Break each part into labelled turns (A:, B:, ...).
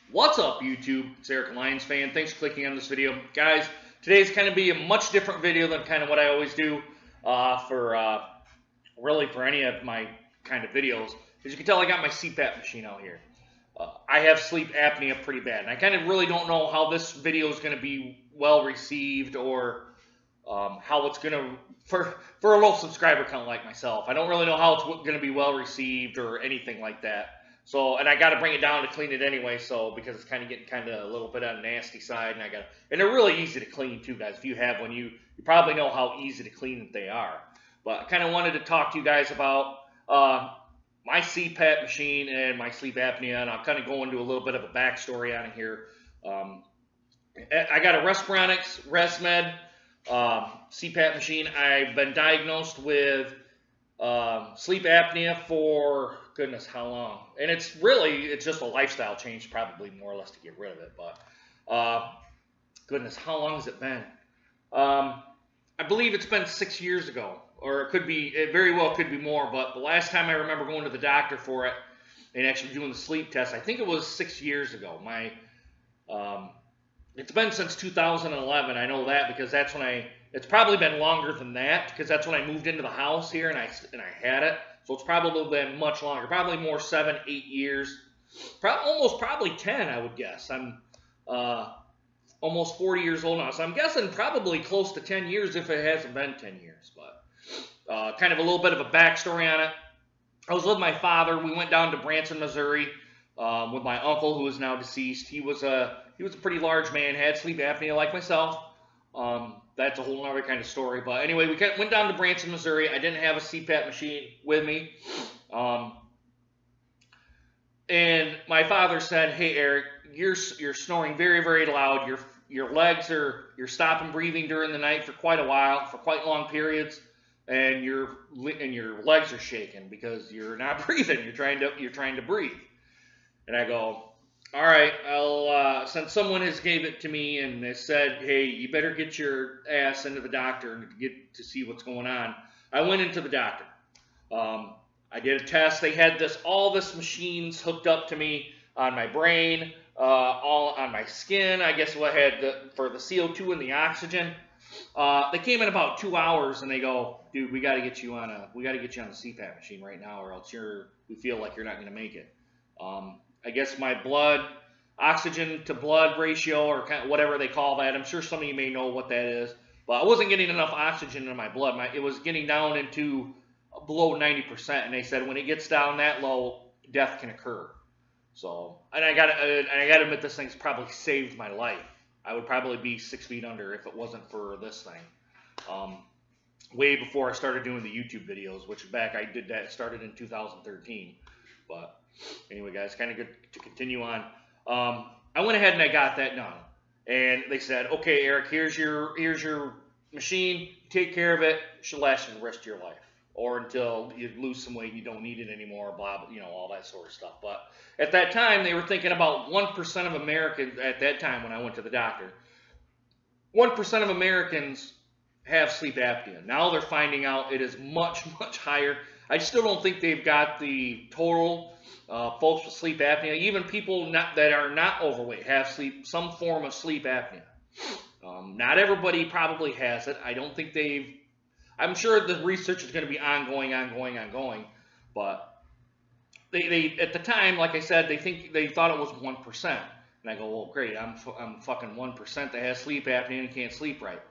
A: What's up, YouTube? It's Eric, Lions fan. Thanks for clicking on this video. Guys, today's going to be a much different video than kind of what I always do really for any of my kind of videos. As you can tell, I got my CPAP machine out here. I have sleep apnea pretty bad, and I kind of really don't know how this video is going to be well received or how it's going to, for a low subscriber count like myself, I don't really know how it's going to be well received or anything like that. So, and I got to bring it down to clean it anyway, so because it's kind of getting kind of a little bit on the nasty side, and they're really easy to clean too, guys. If you have one, you probably know how easy to clean they are. But I kind of wanted to talk to you guys about my CPAP machine and my sleep apnea, and I'll kind of go into a little bit of a backstory on it here. I got a Respironics ResMed CPAP machine. I've been diagnosed with sleep apnea for goodness how long, and it's just a lifestyle change, probably more or less to get rid of it. But goodness, how long has it been? I believe it's been 6 years ago, or it very well could be more. But the last time I remember going to the doctor for it and actually doing the sleep test, I think it was 6 years ago. It's been since 2011. I know that because that's when it's probably been longer than that because that's when I moved into the house here and I had it. So it's probably been much longer, probably more 7, 8 years, probably 10, I would guess. I'm almost 40 years old now, so I'm guessing probably close to 10 years if it hasn't been 10 years. But kind of a little bit of a backstory on it. I was with my father. We went down to Branson, Missouri, with my uncle who is now deceased. He was a pretty large man, had sleep apnea like myself. That's a whole other kind of story. But anyway, we went down to Branson, Missouri. I didn't have a CPAP machine with me. And my father said, "Hey, Eric, you're snoring very, very loud. You're stopping breathing during the night for quite a while, for quite long periods, and your legs are shaking because you're not breathing. You're trying to breathe." And I go, all right, since someone has gave it to me and has said, hey, you better get your ass into the doctor and get to see what's going on. I went into the doctor. I did a test. They had all this machines hooked up to me on my brain, all on my skin. I guess what I had for the CO2 and the oxygen. They came in about 2 hours and they go, dude, we got to get you on the CPAP machine right now, or else we feel like you're not going to make it. I guess my oxygen to blood ratio, or kind of whatever they call that. I'm sure some of you may know what that is. But I wasn't getting enough oxygen in my blood. It was getting down into below 90%. And they said when it gets down that low, death can occur. So, and I gotta admit, this thing's probably saved my life. I would probably be 6 feet under if it wasn't for this thing. Way before I started doing the YouTube videos, which started in 2013. But anyway, guys, kind of good to continue on. I went ahead and I got that done, and they said, "Okay, Eric, here's your machine. Take care of it. It should last you the rest of your life, or until you lose some weight and you don't need it anymore." Blah, all that sort of stuff. But at that time, they were thinking about 1% of Americans. At that time, when I went to the doctor, 1% of Americans have sleep apnea. Now they're finding out it is much, much higher. I still don't think they've got the total folks with sleep apnea. Even people that are not overweight have some form of sleep apnea. Not everybody probably has it. I don't think I'm sure the research is going to be ongoing. But they at the time, like I said, they thought it was 1%. And I go, well, great, I'm fucking 1% that has sleep apnea and can't sleep right.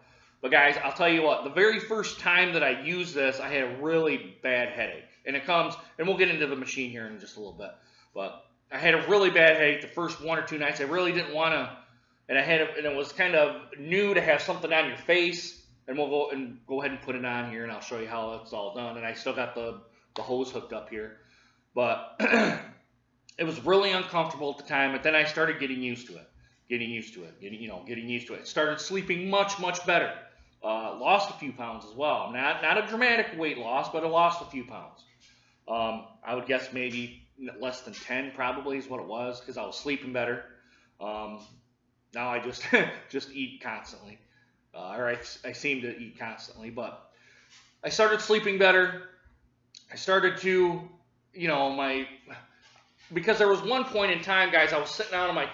A: But guys, I'll tell you what, the very first time that I used this, I had a really bad headache. And and we'll get into the machine here in just a little bit. But I had a really bad headache the first 1 or 2 nights. I really didn't want to, and it was kind of new to have something on your face. And we'll go ahead and put it on here, and I'll show you how it's all done. And I still got the hose hooked up here. But it was really uncomfortable at the time, but then I started getting used to it. Getting used to it. Started sleeping much, much better. Lost a few pounds as well. Not a dramatic weight loss, but I lost a few pounds. I would guess maybe less than 10 probably is what it was, because I was sleeping better. Now I just eat constantly. Or I seem to eat constantly, but I started sleeping better. I started to, because there was one point in time, guys, I was sitting out on my,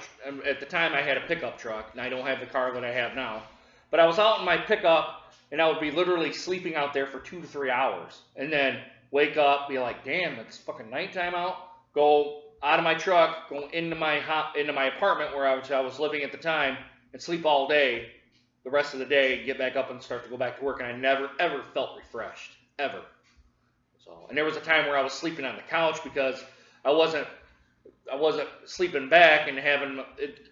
A: at the time I had a pickup truck, and I don't have the car that I have now, but I was out in my pickup, and I would be literally sleeping out there for 2 to 3 hours, and then wake up, be like, damn, it's fucking nighttime out, go out of my truck, go into my apartment where I was living at the time, and sleep all day, the rest of the day, get back up and start to go back to work, and I never, ever felt refreshed, ever. So, and there was a time where I was sleeping on the couch because I wasn't sleeping back and having it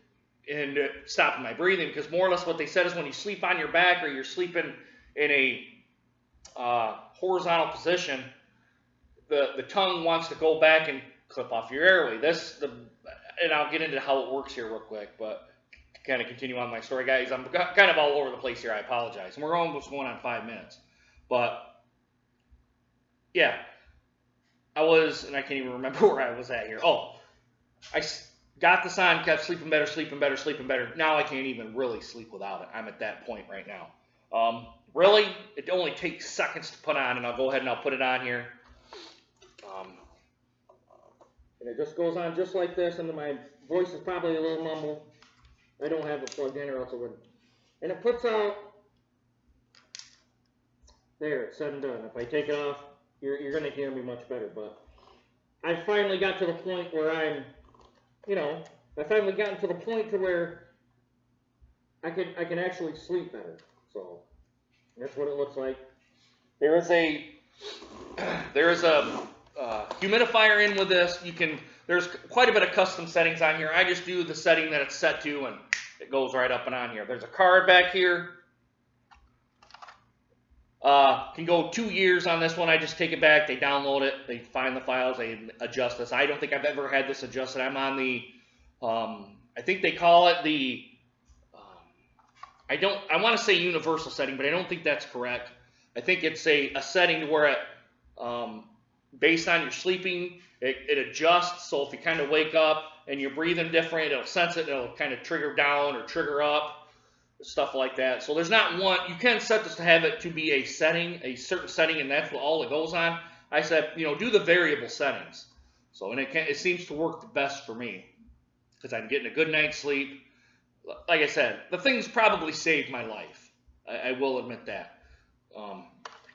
A: and stopping my breathing, because more or less what they said is when you sleep on your back or you're sleeping in a horizontal position, the tongue wants to go back and clip off your airway. And I'll get into how it works here real quick, but to kind of continue on my story, guys, I'm kind of all over the place here. I apologize, and we're almost going on 5 minutes, but yeah, and I can't even remember where I was at here. Oh, I got this on, kept sleeping better, sleeping better, sleeping better. Now I can't even really sleep without it. I'm at that point right now. Really, it only takes seconds to put on, and I'll go ahead and I'll put it on here. And it just goes on just like this, and my voice is probably a little mumble. I don't have it plugged in or else it would. And it puts out, there, it's said and done. If I take it off, you're going to hear me much better. But I finally got to the point where I finally gotten to the point to where I can actually sleep better. So that's what it looks like. There is a humidifier in with this. There's quite a bit of custom settings on here. I just do the setting that it's set to, and it goes right up and on here. There's a card back here. Can go 2 years on this one. I just take it back, they download it, they find the files, they adjust this. I don't think I've ever had this adjusted. I'm on the, I think they call it the, I want to say universal setting, but I don't think that's correct. I think it's a setting where it, based on your sleeping, it adjusts. So if you kind of wake up and you're breathing different, it'll sense it, and it'll kind of trigger down or trigger up. Stuff like that. So there's not one, you can set this to have it to be a setting, a certain setting, and that's what all it goes on. I said, do the variable settings. So, and it seems to work the best for me because I'm getting a good night's sleep. Like I said, the thing's probably saved my life. I will admit that.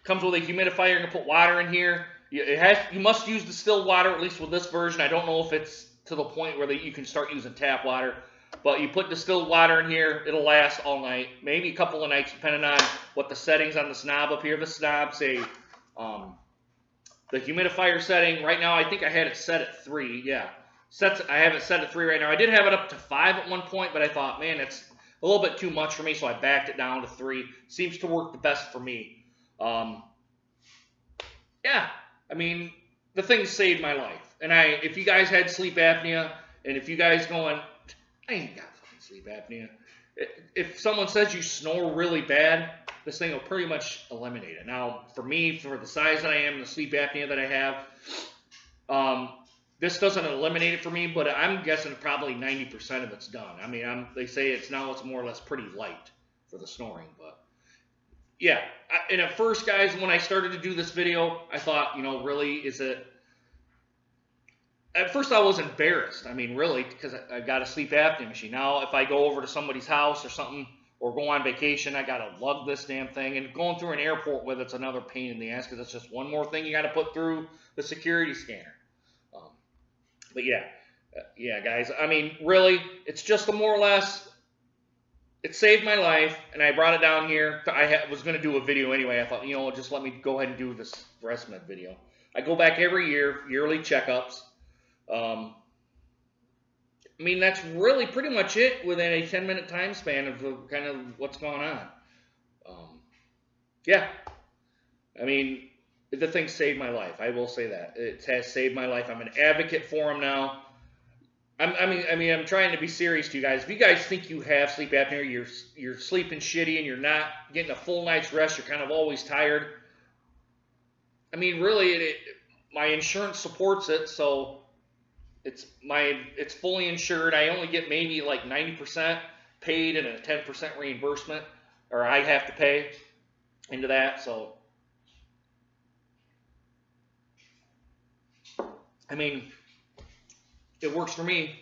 A: Comes with a humidifier. You can put water in here. You must use distilled water, at least with this version. I don't know if it's to the point where you can start using tap water. But you put distilled water in here, it'll last all night, maybe a couple of nights, depending on what the settings on the snob up here. The snob say the humidifier setting. Right now, I think I had it set at 3. Yeah, I have it set at 3 right now. I did have it up to 5 at one point, but I thought, man, it's a little bit too much for me, so I backed it down to 3. Seems to work the best for me. Yeah, I mean, the thing saved my life. And if you guys had sleep apnea, and if you guys going, I ain't got fucking sleep apnea. If someone says you snore really bad, this thing will pretty much eliminate it. Now, for me, for the size that I am, the sleep apnea that I have, this doesn't eliminate it for me, but I'm guessing probably 90% of it's done. I mean, they say it's more or less pretty light for the snoring, but yeah. And at first, guys, when I started to do this video, I thought, really, is it? At first, I was embarrassed. I mean, really, because I got a sleep apnea machine. Now, if I go over to somebody's house or something, or go on vacation, I got to lug this damn thing. And going through an airport with it's another pain in the ass, because it's just one more thing you got to put through the security scanner. But yeah, guys. I mean, really, it's just more or less, it saved my life, and I brought it down here. I was going to do a video anyway. I thought, just let me go ahead and do this rest of my video. I go back every year, yearly checkups. I mean, that's really pretty much it within a 10-minute time span of kind of what's going on. Yeah. I mean, the thing saved my life. I will say that. It has saved my life. I'm an advocate for them now. I'm trying to be serious to you guys. If you guys think you have sleep apnea, you're sleeping shitty and you're not getting a full night's rest, you're kind of always tired. I mean, really, my insurance supports it, so it's fully insured. I only get maybe like 90% paid and a 10% reimbursement, or I have to pay into that. So, I mean, it works for me,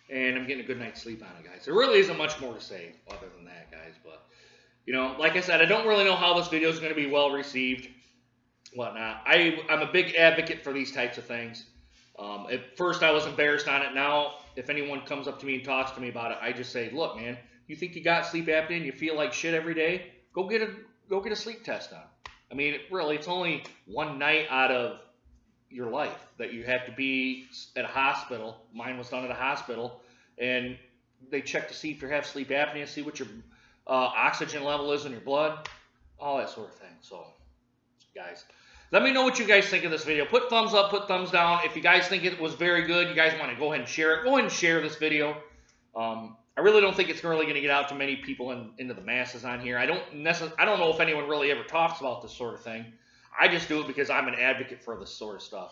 A: and I'm getting a good night's sleep on it, guys. There really isn't much more to say other than that, guys. But, you know, like I said, I don't really know how this video is going to be well received, whatnot. I'm a big advocate for these types of things. At first, I was embarrassed on it. Now, if anyone comes up to me and talks to me about it, I just say, look, man, you think you got sleep apnea and you feel like shit every day? Go get a sleep test done. I mean, it's only one night out of your life that you have to be at a hospital. Mine was done at a hospital, and they check to see if you have sleep apnea, see what your oxygen level is in your blood, all that sort of thing. So, guys, let me know what you guys think of this video. Put thumbs up, put thumbs down. If you guys think it was very good, you guys want to go ahead and share it, go ahead and share this video. I really don't think it's really going to get out to many people into the masses on here. I don't know if anyone really ever talks about this sort of thing. I just do it because I'm an advocate for this sort of stuff.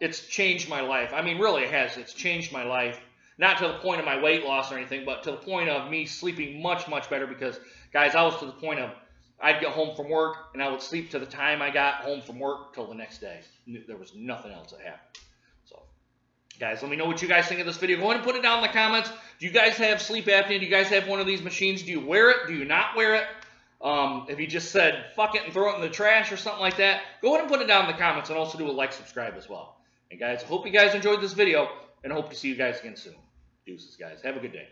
A: It's changed my life. I mean, really, it has. It's changed my life. Not to the point of my weight loss or anything, but to the point of me sleeping much, much better because, guys, I was to the point of I'd get home from work, and I would sleep to the time I got home from work till the next day. There was nothing else that happened. So, guys, let me know what you guys think of this video. Go ahead and put it down in the comments. Do you guys have sleep apnea? Do you guys have one of these machines? Do you wear it? Do you not wear it? If you just said, fuck it and throw it in the trash or something like that, go ahead and put it down in the comments, and also do a like, subscribe as well. And guys, I hope you guys enjoyed this video, and I hope to see you guys again soon. Deuces, guys. Have a good day.